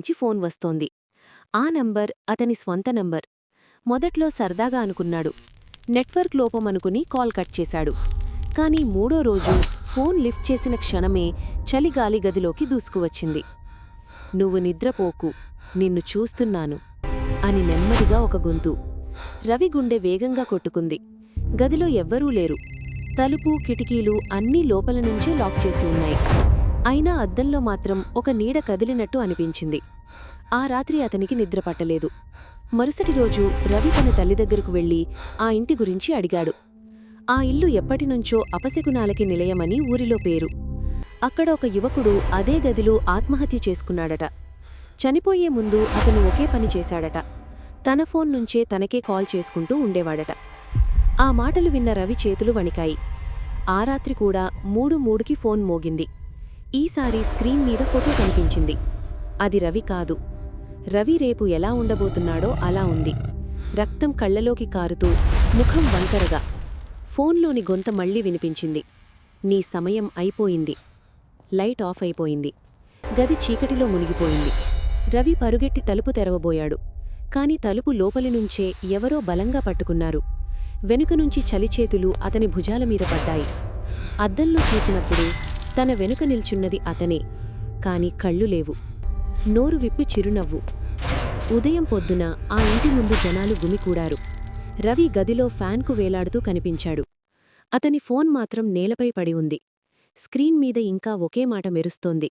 నుంచి ఫోన్ వస్తోంది. ఆ నంబర్ అతని స్వంత నంబర్. మొదట్లో సరదాగా అనుకున్నాడు. నెట్వర్క్ లోపమనుకుని కాల్ కట్ చేశాడు. కాని మూడో రోజు ఫోన్ లిఫ్ట్ చేసిన క్షణమే చలిగాలి గదిలోకి దూసుకువచ్చింది. "నువ్వు నిద్రపోకు, నిన్ను చూస్తున్నాను" అని నెమ్మదిగా ఒక గొంతు. రవి గుండె వేగంగా కొట్టుకుంది. గదిలో ఎవ్వరూ లేరు. తలుపు, కిటికీలు అన్నీ లోపల నుంచే లాక్ చేసి ఉన్నాయి. అయినా అద్దంలో మాత్రం ఒక నీడ కదిలినట్టు అనిపించింది. ఆ రాత్రి అతనికి నిద్రపట్టలేదు. మరుసటి రోజు రవి తన తల్లి దగ్గరకు వెళ్లి ఆ ఇంటి గురించి అడిగాడు. ఆ ఇల్లు ఎప్పటినుంచో అపశకునాలకి నిలయమని ఊరిలో పేరు. అక్కడ ఒక యువకుడు అదే గదిలో ఆత్మహత్య చేసుకున్నాడట. చనిపోయే ముందు అతను ఒకే పని చేశాడట. తన ఫోన్ నుంచే తనకే కాల్ చేసుకుంటూ ఉండేవాడట. ఆ మాటలు విన్న రవి చేతులు వణికాయి. ఆ రాత్రి కూడా 3:03కి ఫోన్ మోగింది. ఈసారి స్క్రీన్ మీద ఫోటో కనిపించింది. అది రవి కాదు. రవి రేపు ఎలా ఉండబోతున్నాడో అలా ఉంది. రక్తం కళ్లలోకి కారుతూ, ముఖం వంకరగా. ఫోన్లోని గొంత మళ్లీ వినిపించింది. "నీ సమయం అయిపోయింది." లైట్ ఆఫ్ అయిపోయింది. గది చీకటిలో మునిగిపోయింది. రవి పరుగెట్టి తలుపు తెరవబోయాడు. కాని తలుపు లోపలినుంచే ఎవరో బలంగా పట్టుకున్నారు. వెనుకనుంచి చలిచేతులు అతని భుజాలమీద పడ్డాయి. అద్దంలో చూసినప్పుడు తన వెనుక నిల్చున్నది అతనే. కాని కళ్ళు లేవు. నోరు విప్పి చిరునవ్వు. ఉదయం పొద్దున ఆ ఇంటి ముందు జనాలు గుమికూడారు. రవి గదిలో ఫ్యాన్కు వేలాడుతూ కనిపించాడు. అతని ఫోన్ మాత్రం నేలపై పడి ఉంది. స్క్రీన్ మీద ఇంకా ఒకే మాట మెరుస్తోంది.